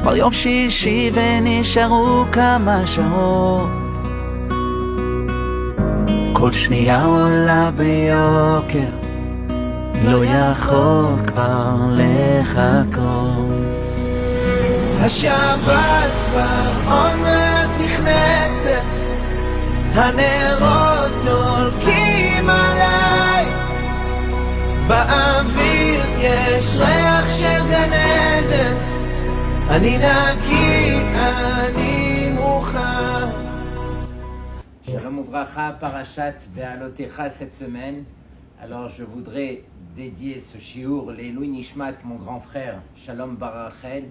כבר יום שישי ונשארו כמה שעות, כל שנייה עולה ביוקר, לא יכול כבר לחכות. השבת כבר עוד מעט נכנסת, הנרות דולקים עליי, באוויר יש ריח של גן עדן, אני נקי, אני מוכן. Shalom Ouvracha, Parashat Be'alotecha cette semaine. Alors je voudrais dédier ce shiur Leilu Nishmat, mon grand frère Shalom Bar Rachel,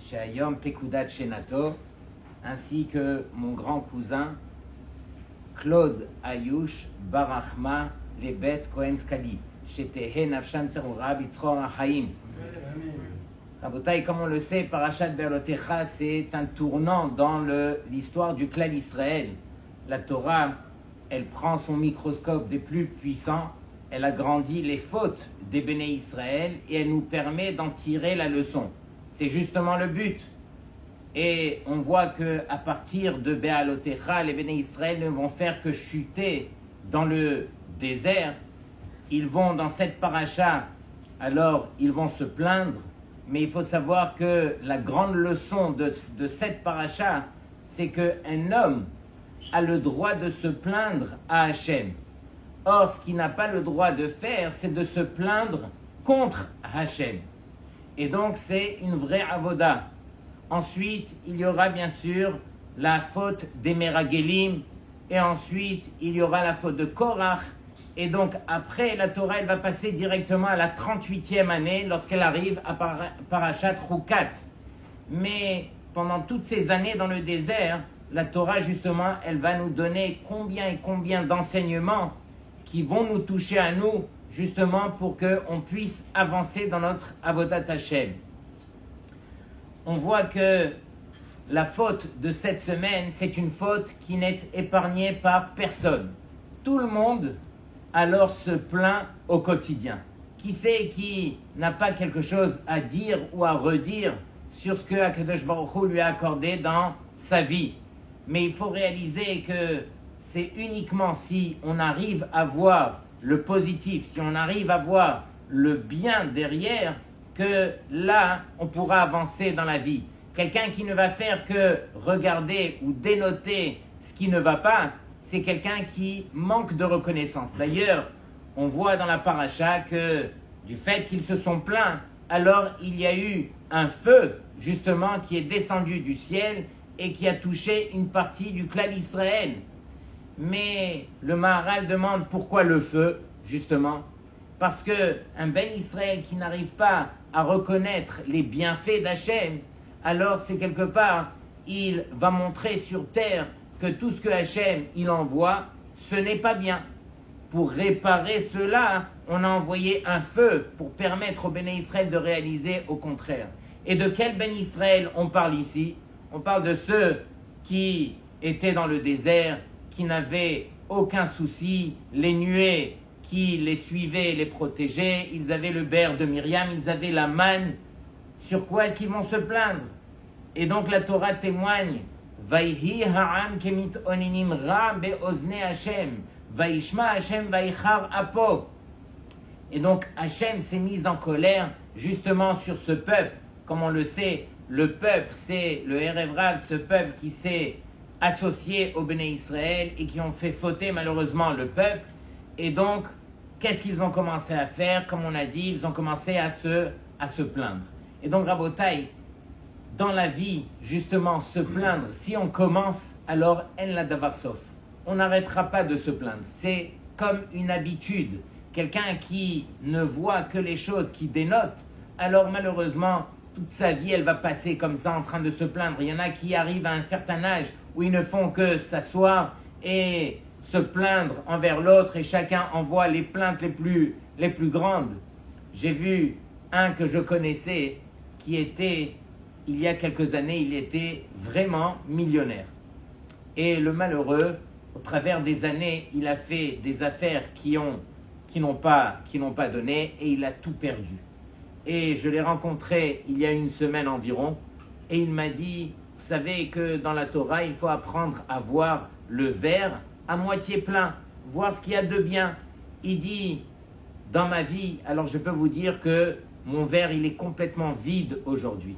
Shayom Pekudat Shenato, ainsi que mon grand cousin Claude Ayush Barachma Lebet Kohen Skali, Shetehe Nafsham Tzarura Bitzchor Achaim. Rabotai, comme on le sait, Parashat Be'alotecha, c'est un tournant dans l'histoire du clan Israël. La Torah, elle prend son microscope des plus puissants, elle agrandit les fautes des Béné Israël et elle nous permet d'en tirer la leçon. C'est justement le but. Et on voit qu'à partir de Be'alotecha, les Béné Israël ne vont faire que chuter dans le désert. Ils vont dans cette paracha, alors ils vont se plaindre, mais il faut savoir que la grande leçon de cette paracha, c'est qu'un homme a le droit de se plaindre à Hachem. Or, ce qu'il n'a pas le droit de faire, c'est de se plaindre contre Hachem. Et donc, c'est une vraie avoda. Ensuite, il y aura bien sûr la faute des Meragelim. Et ensuite, il y aura la faute de Korach. Et donc, après, la Torah, elle va passer directement à la 38e année lorsqu'elle arrive à Parashat Chukat. Mais pendant toutes ces années dans le désert, la Torah, justement, elle va nous donner combien et combien d'enseignements qui vont nous toucher à nous, justement, pour qu'on puisse avancer dans notre Avodat Hashem. On voit que la faute de cette semaine, c'est une faute qui n'est épargnée par personne. Tout le monde, alors, se plaint au quotidien. Qui c'est qui n'a pas quelque chose à dire ou à redire sur ce que Akadosh Baruch Hu lui a accordé dans sa vie? Mais il faut réaliser que c'est uniquement si on arrive à voir le positif, si on arrive à voir le bien derrière, que là, on pourra avancer dans la vie. Quelqu'un qui ne va faire que regarder ou dénoter ce qui ne va pas, c'est quelqu'un qui manque de reconnaissance. D'ailleurs, on voit dans la paracha que du fait qu'ils se sont plaints, alors il y a eu un feu, justement, qui est descendu du ciel et qui a touché une partie du clan Israël. Mais le Maharal demande pourquoi le feu, justement. Parce qu'un Ben Israël qui n'arrive pas à reconnaître les bienfaits d'Hachem, alors c'est quelque part, il va montrer sur terre que tout ce que Hachem il envoie, ce n'est pas bien. Pour réparer cela, on a envoyé un feu pour permettre au Ben Israël de réaliser au contraire. Et de quel Ben Israël on parle ici? On parle de ceux qui étaient dans le désert, qui n'avaient aucun souci, les nuées qui les suivaient, les protégeaient, ils avaient le beurre de Myriam, ils avaient la manne. Sur quoi est-ce qu'ils vont se plaindre? Et donc la Torah témoigne, Vayhi ha'am kemit oninim ra be'ozne Hashem, Vayishma Hashem vayichar apo. Et donc Hashem s'est mis en colère justement sur ce peuple. Comme on le sait, le peuple, c'est le Erev Rav, ce peuple qui s'est associé au Béné Israël et qui ont fait fauter malheureusement le peuple. Et donc, qu'est-ce qu'ils ont commencé à faire? Comme on a dit, ils ont commencé à se plaindre. Et donc, Rabotai, dans la vie, justement, se plaindre, si on commence, alors, en la davar sof. On n'arrêtera pas de se plaindre. C'est comme une habitude. Quelqu'un qui ne voit que les choses qui dénotent, alors malheureusement, toute sa vie, elle va passer comme ça en train de se plaindre. Il y en a qui arrivent à un certain âge où ils ne font que s'asseoir et se plaindre envers l'autre et chacun envoie les plaintes les plus grandes. J'ai vu un que je connaissais qui était, il y a quelques années, il était vraiment millionnaire. Et le malheureux, au travers des années, il a fait des affaires qui n'ont pas donné et il a tout perdu. Et je l'ai rencontré il y a une semaine environ Et il m'a dit, vous savez que dans la Torah, il faut apprendre à voir le verre à moitié plein, voir ce qu'il y a de bien. Il dit, dans ma vie, alors je peux vous dire que mon verre, il est complètement vide aujourd'hui.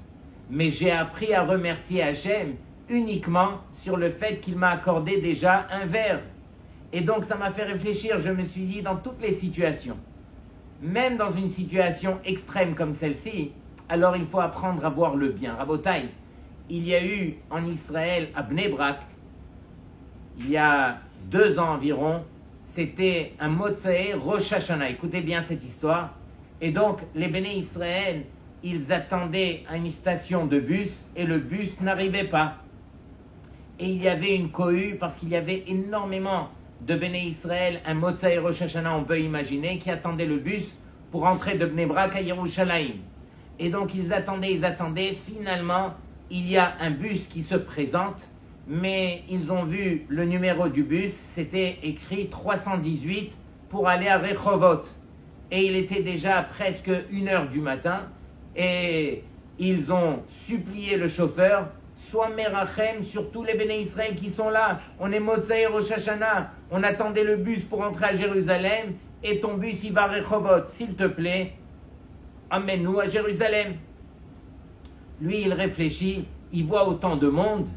Mais j'ai appris à remercier Hachem uniquement sur le fait qu'il m'a accordé déjà un verre. Et donc ça m'a fait réfléchir, je me suis dit, dans toutes les situations, même dans une situation extrême comme celle-ci, alors il faut apprendre à voir le bien. Rabotai, il y a eu en Israël, à Bnei Brak, il y a 2 ans environ, c'était un Motsei Rosh Hashanah. Écoutez bien cette histoire. Et donc, les Béné Israël, ils attendaient à une station de bus et le bus n'arrivait pas. Et il y avait une cohue parce qu'il y avait énormément de Béné Israël, un Motsei Rosh Hashanah, on peut imaginer, qui attendaient le bus pour entrer de Bnei Brak à Yerushalayim. Et donc, ils attendaient. Finalement, il y a un bus qui se présente, mais ils ont vu le numéro du bus, c'était écrit 318 pour aller à Rehovot. Et il était déjà presque 1h du matin, et ils ont supplié le chauffeur, sois merachem sur tous les Béné Israël qui sont là. On est Motsei Rosh Hashanah, on attendait le bus pour entrer à Jérusalem, et ton bus il va à Rehovot. S'il te plaît, amène-nous à Jérusalem. Lui, il réfléchit, il voit autant de monde,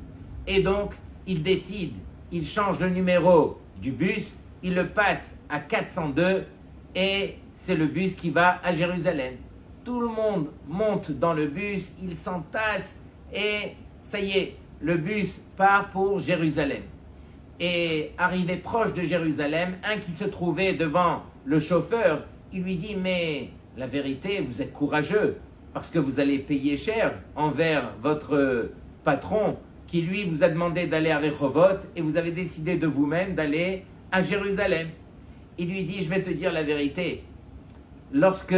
et donc, il décide, il change le numéro du bus, il le passe à 402, et c'est le bus qui va à Jérusalem. Tout le monde monte dans le bus, il s'entasse, et ça y est, le bus part pour Jérusalem. Et arrivé proche de Jérusalem, un qui se trouvait devant le chauffeur, il lui dit, mais la vérité, vous êtes courageux, parce que vous allez payer cher envers votre patron, qui lui vous a demandé d'aller à Rehovot, et vous avez décidé de vous-même d'aller à Jérusalem. Il lui dit, je vais te dire la vérité, lorsque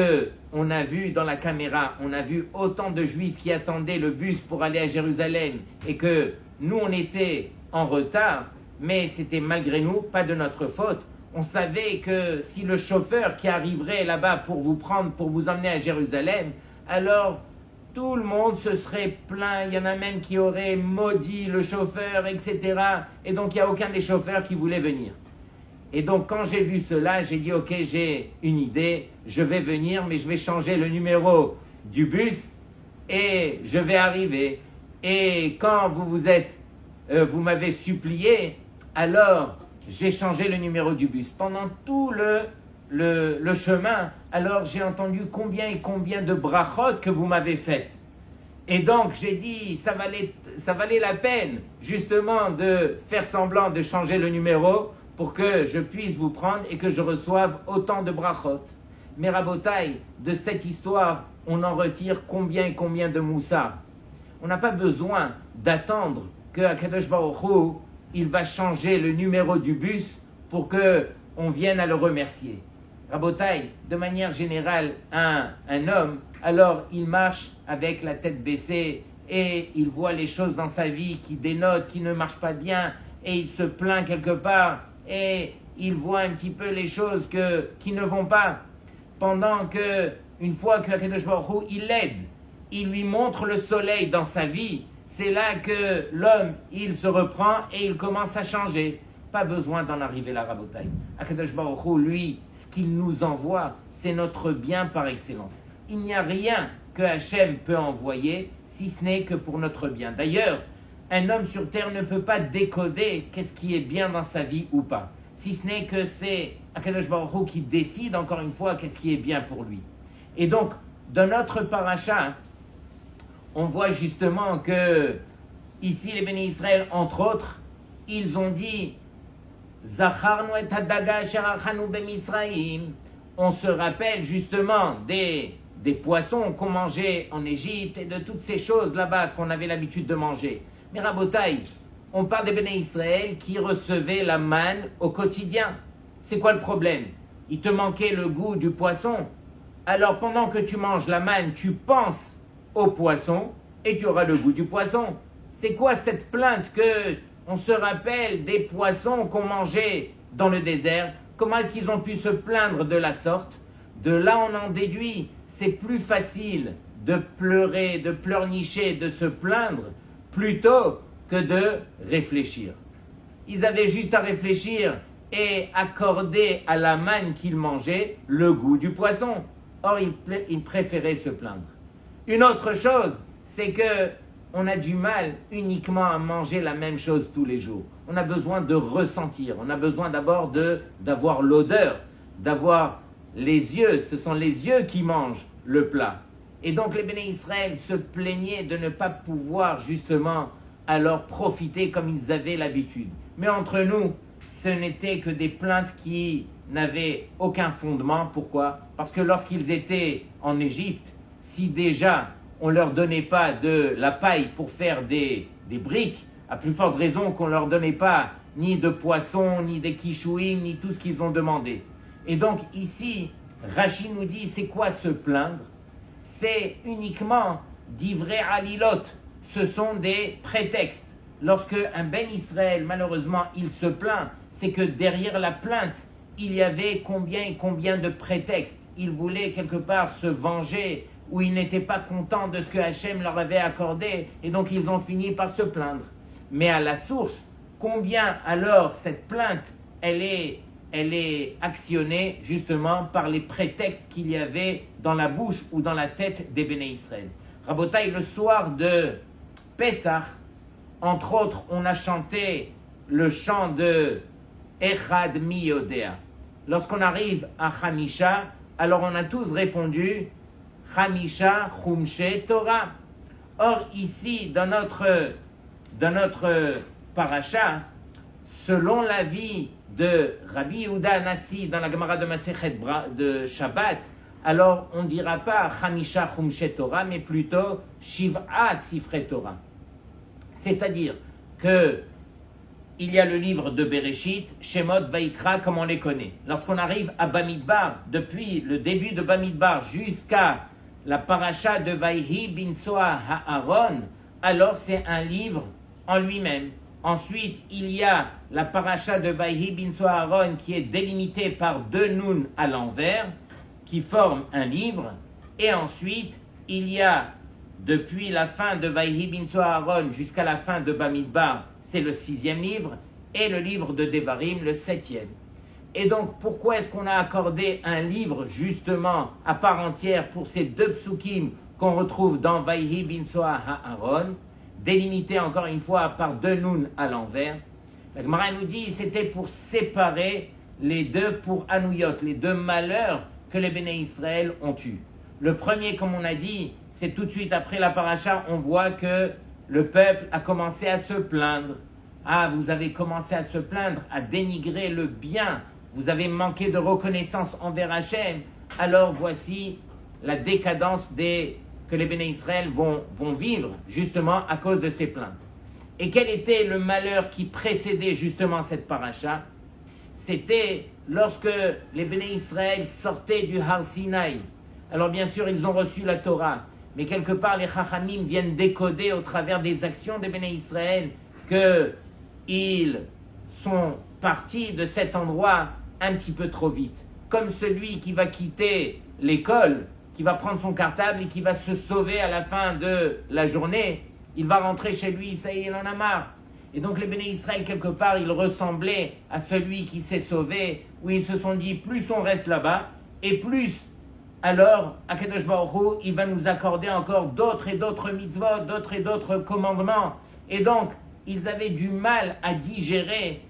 on a vu dans la caméra, on a vu autant de Juifs qui attendaient le bus pour aller à Jérusalem, et que nous on était en retard, mais c'était malgré nous, pas de notre faute. On savait que si le chauffeur qui arriverait là-bas pour vous prendre, pour vous emmener à Jérusalem, alors tout le monde se serait plaint, il y en a même qui auraient maudit le chauffeur, etc. Et donc il n'y a aucun des chauffeurs qui voulait venir. Et donc quand j'ai vu cela, j'ai dit ok, j'ai une idée, je vais venir, mais je vais changer le numéro du bus et je vais arriver. Et quand vous m'avez supplié, alors j'ai changé le numéro du bus. Pendant tout le chemin, alors j'ai entendu combien et combien de brachot que vous m'avez faites. Et donc j'ai dit, ça valait la peine justement de faire semblant de changer le numéro pour que je puisse vous prendre et que je reçoive autant de brachot. Mais Rabotai, de cette histoire, on en retire combien et combien de moussard. On n'a pas besoin d'attendre que Akadosh Baruch Hu, il va changer le numéro du bus pour que on vienne à le remercier. Rabotai, de manière générale, un homme, alors il marche avec la tête baissée et il voit les choses dans sa vie qui dénotent, qui ne marchent pas bien, et il se plaint quelque part et il voit un petit peu les choses qui ne vont pas. Pendant que, une fois que Akadosh Baruch Hu, il l'aide, il lui montre le soleil dans sa vie, c'est là que l'homme, il se reprend et il commence à changer. Pas besoin d'en arriver là, Rabotai. Akadosh Baruch Hu, lui, ce qu'il nous envoie, c'est notre bien par excellence. Il n'y a rien que Hachem peut envoyer, si ce n'est que pour notre bien. D'ailleurs, un homme sur terre ne peut pas décoder qu'est-ce qui est bien dans sa vie ou pas. Si ce n'est que c'est Akadosh Baruch Hu qui décide, encore une fois, qu'est-ce qui est bien pour lui. Et donc, dans notre paracha, on voit justement que, ici, les bénis Israël, entre autres, ils ont dit Zacharnu et hadaga asher achanu b'Mitzrayim. On se rappelle justement des poissons qu'on mangeait en Égypte et de toutes ces choses là-bas qu'on avait l'habitude de manger. Mais Rabotai, on parle des bénis Israël qui recevaient la manne au quotidien. C'est quoi le problème? Il te manquait le goût du poisson. Alors pendant que tu manges la manne, tu penses au poisson et tu auras le goût du poisson. C'est quoi cette plainte que on se rappelle des poissons qu'on mangeait dans le désert? Comment est-ce qu'ils ont pu se plaindre de la sorte? De là, on en déduit, c'est plus facile de pleurer, de pleurnicher, de se plaindre, plutôt que de réfléchir. Ils avaient juste à réfléchir et accorder à la manne qu'ils mangeaient le goût du poisson. Or, ils préféraient se plaindre. Une autre chose, c'est que on a du mal uniquement à manger la même chose tous les jours. On a besoin de ressentir. On a besoin d'abord d'avoir l'odeur, d'avoir les yeux. Ce sont les yeux qui mangent le plat. Et donc les Béné Israël se plaignaient de ne pas pouvoir justement alors profiter comme ils avaient l'habitude. Mais entre nous, ce n'était que des plaintes qui n'avaient aucun fondement. Pourquoi ? Parce que lorsqu'ils étaient en Égypte, si déjà on ne leur donnait pas de la paille pour faire des briques, à plus forte raison qu'on ne leur donnait pas ni de poisson, ni des kishouim, ni tout ce qu'ils ont demandé. Et donc ici, Rashi nous dit, c'est quoi se plaindre ? C'est uniquement d'ivrei alilot. Ce sont des prétextes. Lorsque un Ben Israël, malheureusement, il se plaint, c'est que derrière la plainte, il y avait combien et combien de prétextes. Il voulait quelque part se venger, ou ils n'étaient pas contents de ce que Hachem leur avait accordé, et donc ils ont fini par se plaindre. Mais à la source, combien alors cette plainte, elle est actionnée justement par les prétextes qu'il y avait dans la bouche ou dans la tête des Béné Israël. Rabotaï, le soir de Pessah, entre autres, on a chanté le chant de Echad mi yodea. Lorsqu'on arrive à Hamisha, alors on a tous répondu Hamisha Chumshe Torah. Or ici, dans notre paracha, selon l'avis de Rabbi Yehuda Anassi dans la Gemara de Masechet de Shabbat, alors on ne dira pas Hamisha Chumshe Torah, mais plutôt Shiv'a Sifre Torah. C'est-à-dire que il y a le livre de Bereshit, Shemot, Vaikra, comme on les connaît. Lorsqu'on arrive à Bamidbar, depuis le début de Bamidbar jusqu'à la paracha de Vayhi bin Soa Ha'aron, alors c'est un livre en lui-même. Ensuite, il y a la paracha de Vayhi bin Soa Ha'aron qui est délimitée par deux nun à l'envers, qui forment un livre. Et ensuite, il y a, depuis la fin de Vayhi bin Soa Ha'aron jusqu'à la fin de Bamidbar, c'est le 6e livre, et le livre de Devarim, le 7e. Et donc, pourquoi est-ce qu'on a accordé un livre, justement, à part entière pour ces deux psukim qu'on retrouve dans Vayhi bin Soa Ha'aron, délimité encore une fois par deux nun à l'envers? La Gemara nous dit c'était pour séparer les deux pour Anouyot, les deux malheurs que les Béné Israël ont eus. Le premier, comme on a dit, c'est tout de suite après la paracha, on voit que le peuple a commencé à se plaindre. Ah, vous avez commencé à se plaindre, à dénigrer le bien. Vous avez manqué de reconnaissance envers Hachem. Alors voici la décadence que les Béné Israël vont vivre justement à cause de ces plaintes. Et quel était le malheur qui précédait justement cette paracha? C'était lorsque les Béné Israël sortaient du Har Sinaï. Alors bien sûr, ils ont reçu la Torah. Mais quelque part, les Chachamim viennent décoder au travers des actions des Béné Israël qu'ils sont partis de cet endroit un petit peu trop vite. Comme celui qui va quitter l'école, qui va prendre son cartable et qui va se sauver à la fin de la journée, il va rentrer chez lui, ça y est, il en a marre. Et donc les Béné Israël, quelque part, ils ressemblaient à celui qui s'est sauvé, où ils se sont dit, plus on reste là-bas, et plus alors, Akadosh Baruch Hu, il va nous accorder encore d'autres et d'autres mitzvot, d'autres et d'autres commandements. Et donc, ils avaient du mal à digérer,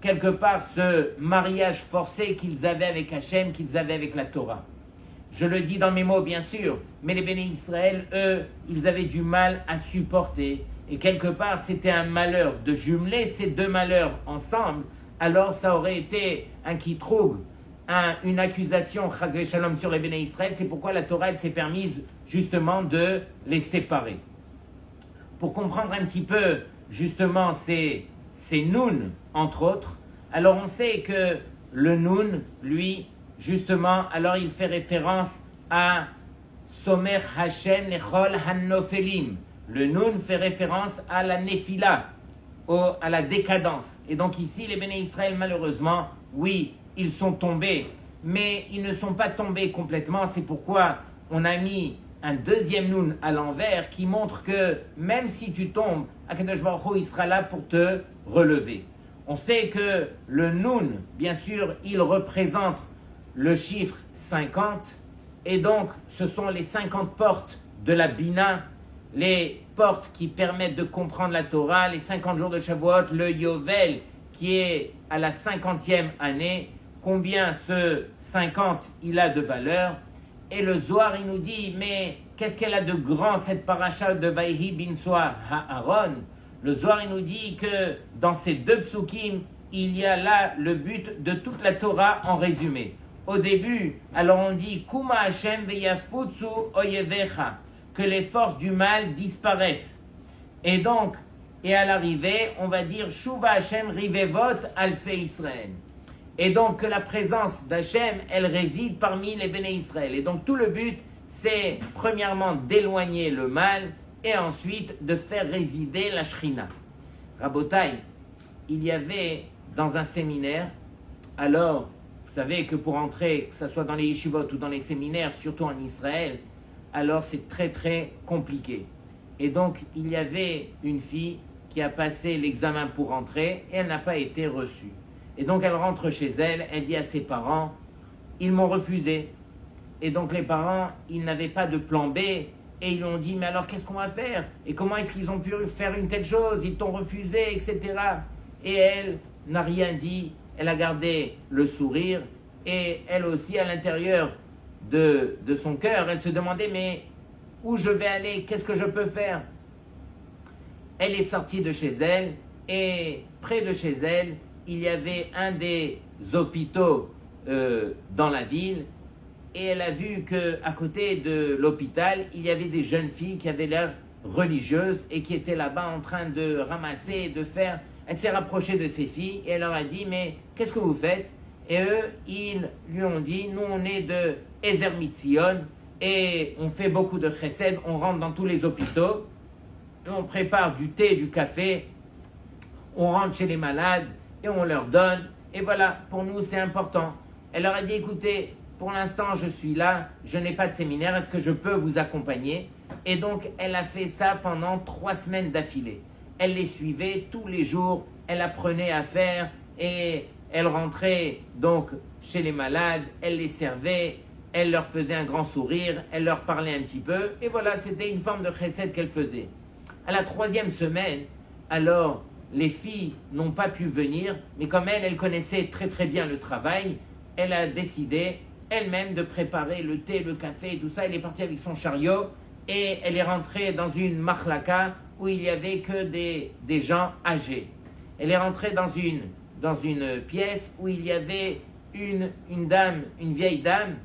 quelque part, ce mariage forcé qu'ils avaient avec Hachem, qu'ils avaient avec la Torah. Je le dis dans mes mots, bien sûr, mais les Béné Israël, eux, ils avaient du mal à supporter. Et quelque part, c'était un malheur de jumeler ces deux malheurs ensemble. Alors, ça aurait été un kitroug, une accusation chazvé shalom sur les Béné Israël. C'est pourquoi la Torah elle s'est permise justement de les séparer. Pour comprendre un petit peu justement ces nun, entre autres, alors on sait que le nun, lui, justement, alors il fait référence à Somer Hashem Lechol Hanofelim. Le nun fait référence à la Nephila, à la décadence. Et donc ici, les Béné Israël, malheureusement, oui, ils sont tombés, mais ils ne sont pas tombés complètement. C'est pourquoi on a mis un deuxième Noun à l'envers qui montre que même si tu tombes, Akadosh Baruch Hu, il sera là pour te relever. On sait que le Noun, bien sûr, il représente le chiffre 50, et donc ce sont les 50 portes de la Bina, les portes qui permettent de comprendre la Torah, les 50 jours de Shavuot, le Yovel qui est à la 50e année, combien ce 50 il a de valeur. Et le Zohar il nous dit, mais qu'est-ce qu'elle a de grand cette paracha de Vayhi Binsoa Haaron? Le Zohar il nous dit que dans ces deux psukim, il y a là le but de toute la Torah en résumé. Au début, alors on dit Kuma Hashem veyafutsu oyevecha, que les forces du mal disparaissent. Et donc, et à l'arrivée, on va dire Shuva Hashem rivevot alfe Israël. Et donc que la présence d'Hachem, elle réside parmi les Béné Israël. Et donc tout le but, c'est premièrement d'éloigner le mal et ensuite de faire résider la Shrina. Rabotai, il y avait dans un séminaire, alors vous savez que pour entrer, que ce soit dans les yeshivot ou dans les séminaires, surtout en Israël, alors c'est très très compliqué. Et donc il y avait une fille qui a passé l'examen pour entrer et elle n'a pas été reçue. Et donc elle rentre chez elle, elle dit à ses parents, ils m'ont refusé. Et donc les parents, ils n'avaient pas de plan B et ils lui ont dit, mais alors qu'est-ce qu'on va faire? Et comment est-ce qu'ils ont pu faire une telle chose? Ils t'ont refusé, etc. Et elle n'a rien dit, elle a gardé le sourire et elle aussi à l'intérieur de son cœur, elle se demandait, mais où je vais aller? Qu'est-ce que je peux faire? Elle est sortie de chez elle et près de chez elle, il y avait un des hôpitaux dans la ville et elle a vu qu'à côté de l'hôpital, il y avait des jeunes filles qui avaient l'air religieuses et qui étaient là-bas en train de ramasser, de faire. Elle s'est rapprochée de ces filles et elle leur a dit, mais qu'est-ce que vous faites? Et eux, ils lui ont dit, nous on est de Ezer Mitzion et on fait beaucoup de chesed, on rentre dans tous les hôpitaux, et on prépare du thé, du café, on rentre chez les malades, et on leur donne, et voilà, pour nous c'est important. Elle leur a dit, écoutez, pour l'instant je suis là, je n'ai pas de séminaire, est-ce que je peux vous accompagner? Et donc elle a fait ça pendant 3 semaines d'affilée. Elle les suivait tous les jours, elle apprenait à faire, et elle rentrait donc chez les malades, elle les servait, elle leur faisait un grand sourire, elle leur parlait un petit peu, et voilà, c'était une forme de chesed qu'elle faisait. À la 3e semaine, alors, les filles n'ont pas pu venir, mais comme elle connaissait très très bien le travail, elle a décidé elle-même de préparer le thé, le café et tout ça. Elle est partie avec son chariot et elle est rentrée dans une machlaka où il n'y avait que des gens âgés. Elle est rentrée dans une pièce où il y avait une dame, une vieille dame,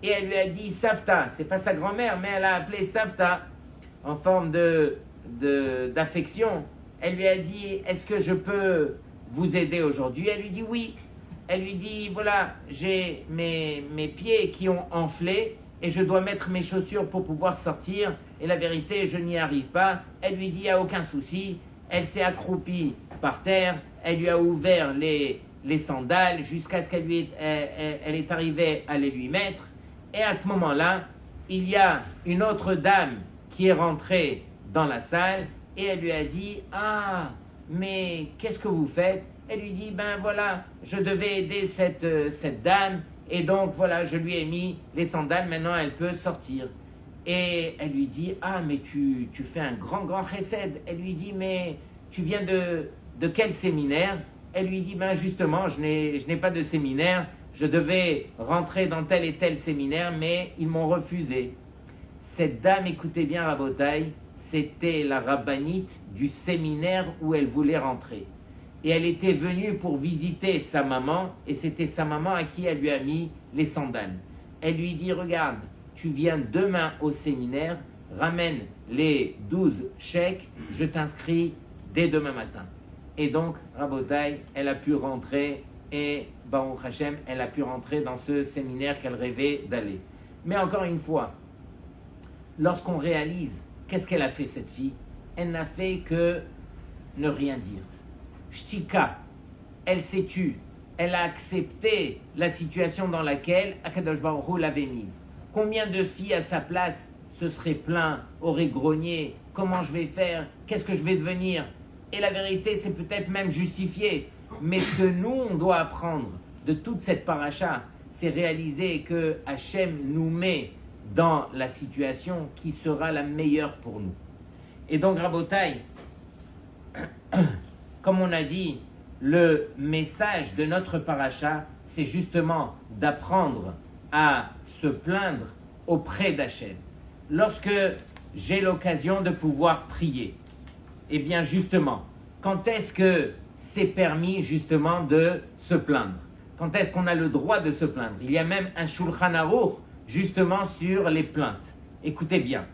et elle lui a dit Savta. C'est pas sa grand-mère, mais elle a appelé Savta en forme d'affection. Elle lui a dit, est-ce que je peux vous aider aujourd'hui? Elle lui dit oui. Elle lui dit, voilà, j'ai mes pieds qui ont enflé et je dois mettre mes chaussures pour pouvoir sortir. Et la vérité, je n'y arrive pas. Elle lui dit, il n'y a aucun souci. Elle s'est accroupie par terre. Elle lui a ouvert les sandales jusqu'à ce qu'elle elle est arrivée à les lui mettre. Et à ce moment-là, il y a une autre dame qui est rentrée dans la salle et elle lui a dit, ah, mais qu'est-ce que vous faites? Elle lui dit, ben voilà, je devais aider cette dame et donc voilà, je lui ai mis les sandales, maintenant elle peut sortir. Et elle lui dit, ah, mais tu fais un grand chesed. Elle lui dit, mais tu viens de quel séminaire? Elle lui dit, ben justement, je n'ai pas de séminaire, je devais rentrer dans tel et tel séminaire, mais ils m'ont refusé. Cette dame, écoutez bien Rabotai, c'était la rabbinite du séminaire où elle voulait rentrer. Et elle était venue pour visiter sa maman, et c'était sa maman à qui elle lui a mis les sandales. Elle lui dit, regarde, tu viens demain au séminaire, ramène les 12 chèques, je t'inscris dès demain matin. Et donc, Rabotai, elle a pu rentrer, et Baruch Hashem, elle a pu rentrer dans ce séminaire qu'elle rêvait d'aller. Mais encore une fois, lorsqu'on réalise qu'est-ce qu'elle a fait cette fille, elle n'a fait que ne rien dire. Shtika, elle s'est tue, elle a accepté la situation dans laquelle Akadosh Baruch Hu l'avait mise. Combien de filles à sa place se serait plaint, aurait grogné, comment je vais faire, qu'est-ce que je vais devenir. Et la vérité, c'est peut-être même justifié. Mais ce que nous, on doit apprendre de toute cette paracha, c'est réaliser que Hachem nous met dans la situation qui sera la meilleure pour nous. Et donc, Rabotai, comme on a dit, le message de notre paracha, c'est justement d'apprendre à se plaindre auprès d'Hachem. Lorsque j'ai l'occasion de pouvoir prier, eh bien justement, quand est-ce que c'est permis justement de se plaindre? Quand est-ce qu'on a le droit de se plaindre? Il y a même un Shulchan Aruch justement sur les plaintes. Écoutez bien,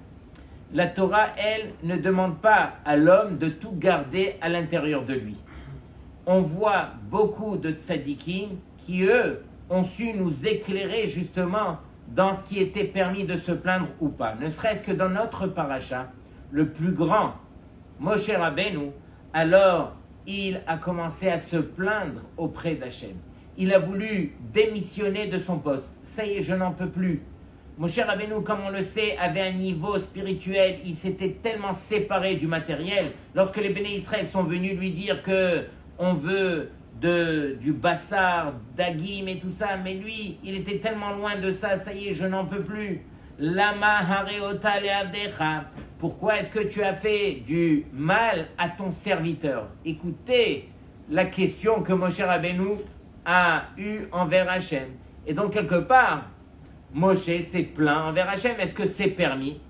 la Torah, elle, ne demande pas à l'homme de tout garder à l'intérieur de lui. On voit beaucoup de tzadikim qui, eux, ont su nous éclairer justement dans ce qui était permis de se plaindre ou pas. Ne serait-ce que dans notre paracha, le plus grand, Moshe Rabbeinu, alors il a commencé à se plaindre auprès d'Hachem. Il a voulu démissionner de son poste. Ça y est, je n'en peux plus. Moshe Rabbeinu, comme on le sait, avait un niveau spirituel. Il s'était tellement séparé du matériel. Lorsque les Béné Israël sont venus lui dire que on veut du bassar, d'agim et tout ça, mais lui, il était tellement loin de ça. Ça y est, je n'en peux plus. Lama hareota leavdecha. Pourquoi est-ce que tu as fait du mal à ton serviteur? Écoutez la question que Moshe Rabbeinu a eue envers Hachem. Et donc, quelque part, Moshe s'est plaint envers Hachem. Est-ce que c'est permis?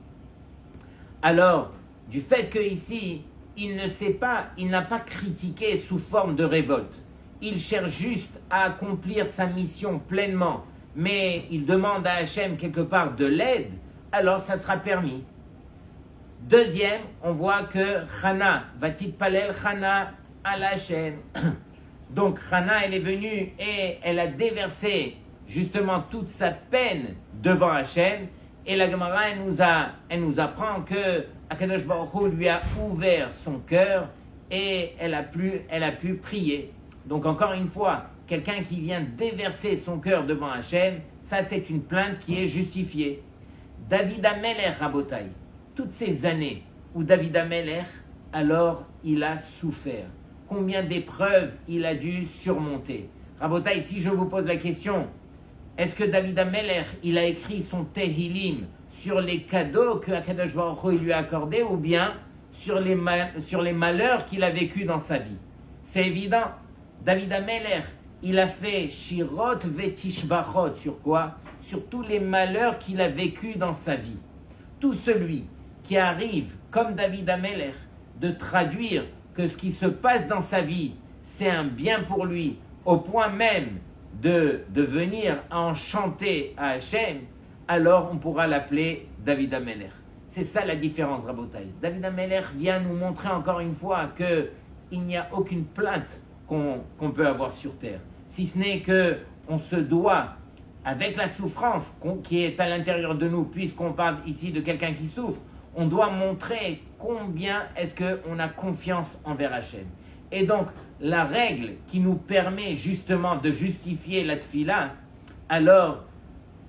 Alors, du fait qu'ici, il n'a pas critiqué sous forme de révolte. Il cherche juste à accomplir sa mission pleinement. Mais il demande à Hachem quelque part de l'aide, alors ça sera permis. Deuxième, on voit que Chana, Vatit Palel Chana al Hachem. Donc Chana, elle est venue et elle a déversé justement toute sa peine devant Hachem. Et la Gemara, elle nous apprend que Akadosh Baruch Hu lui a ouvert son cœur et elle a pu prier. Donc encore une fois, quelqu'un qui vient déverser son cœur devant Hachem, ça c'est une plainte qui est justifiée. David Amelech, Rabotai, toutes ces années où David Amelech, alors il a souffert. Combien d'épreuves il a dû surmonter? Rabotai, si je vous pose la question, est-ce que David Amelech, il a écrit son Tehillim sur les cadeaux que Akadosh Baruch Hu lui a accordés ou bien sur les malheurs qu'il a vécus dans sa vie? C'est évident. David Amelech, il a fait Shirot Vetishbachot sur quoi? Sur tous les malheurs qu'il a vécus dans sa vie. Tout celui qui arrive, comme David Amelech, de traduire que ce qui se passe dans sa vie, c'est un bien pour lui, au point même de venir à en chanter à Hachem, alors on pourra l'appeler David Amelech. C'est ça la différence, Rabotai. David Amelech vient nous montrer encore une fois qu'il n'y a aucune plainte qu'on peut avoir sur terre. Si ce n'est qu'on se doit, avec la souffrance qui est à l'intérieur de nous, puisqu'on parle ici de quelqu'un qui souffre, on doit montrer combien est-ce qu'on a confiance envers Hachem. Et donc, la règle qui nous permet justement de justifier la tfila, alors,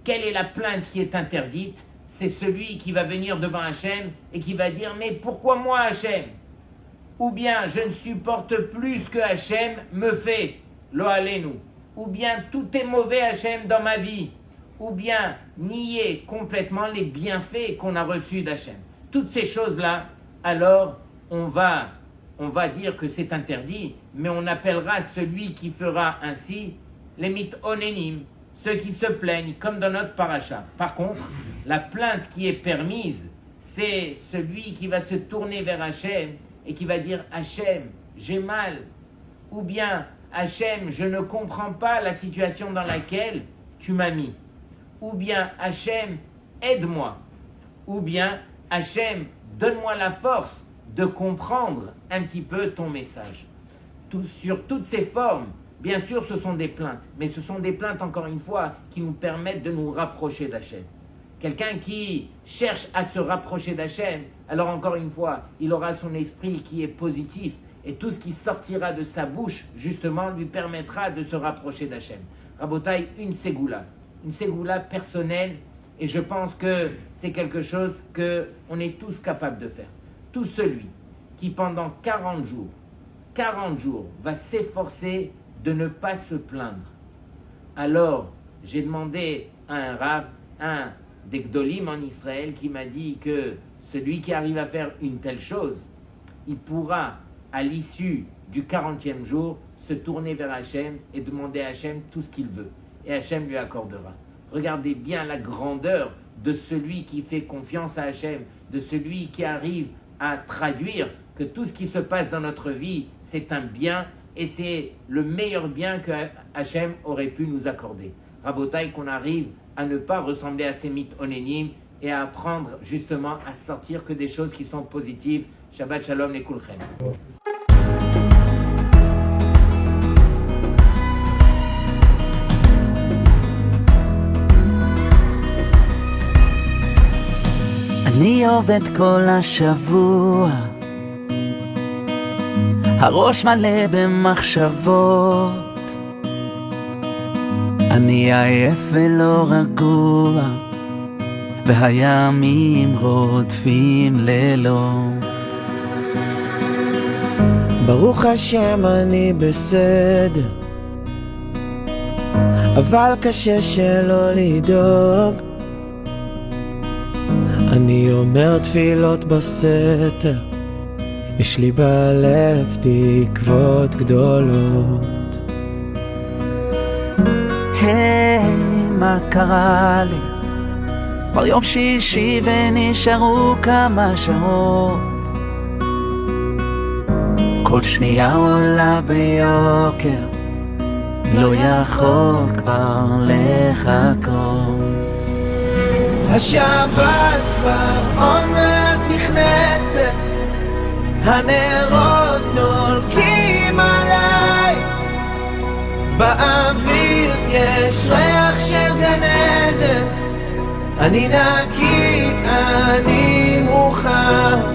quelle est la plainte qui est interdite? C'est celui qui va venir devant Hachem et qui va dire « Mais pourquoi moi Hachem ?» Ou bien « Je ne supporte plus ce que Hachem me fait, lo alenu » ou bien « Tout est mauvais Hachem dans ma vie » ou bien nier complètement les bienfaits qu'on a reçus d'Hachem. Toutes ces choses-là, alors on va dire que c'est interdit, mais on appellera celui qui fera ainsi les mitonenim, ceux qui se plaignent, comme dans notre paracha. Par contre, la plainte qui est permise, c'est celui qui va se tourner vers Hachem et qui va dire « Hachem, j'ai mal » ou bien « Hachem, je ne comprends pas la situation dans laquelle tu m'as mis » ou bien « Hachem, aide-moi » ou bien « Hachem, donne-moi la force de comprendre un petit peu ton message ». Sur toutes ces formes, bien sûr, ce sont des plaintes, mais ce sont des plaintes, encore une fois, qui nous permettent de nous rapprocher d'Hachem. Quelqu'un qui cherche à se rapprocher d'Hachem, alors encore une fois, il aura son esprit qui est positif, et tout ce qui sortira de sa bouche, justement, lui permettra de se rapprocher d'Hachem. Rabotai, une ségoula personnelle, Et je pense que c'est quelque chose qu'on est tous capables de faire. Tout celui qui pendant 40 jours va s'efforcer de ne pas se plaindre. Alors, j'ai demandé à un Rav, un des Gdolim en Israël, qui m'a dit que celui qui arrive à faire une telle chose, il pourra, à l'issue du 40e jour, se tourner vers Hachem et demander à Hachem tout ce qu'il veut. Et Hachem lui accordera. Regardez bien la grandeur de celui qui fait confiance à Hachem, de celui qui arrive à traduire que tout ce qui se passe dans notre vie, c'est un bien et c'est le meilleur bien que Hachem aurait pu nous accorder. Rabotaï, qu'on arrive à ne pas ressembler à ces mythes onénimes et à apprendre justement à sortir que des choses qui sont positives. Shabbat Shalom les Kulchem. אני עובד כל השבוע, הראש מלא במחשבות, אני עייף ולא רגוע, והימים רודפים לילות. ברוך השם אני בסדר, אבל קשה שלא לדאוג. אני אומר תפילות בסתר, יש לי בלב תקוות גדולות. היי, מה קרה לי? כבר יום שישי ונשארו כמה שעות, כל שנייה עולה ביוקר, לא יכול כבר לחכות. השבת כבר עוד מעט נכנסת, הנרות דולקים עליי, באוויר יש ריח של גן עדן, אני נקי, אני מוכן.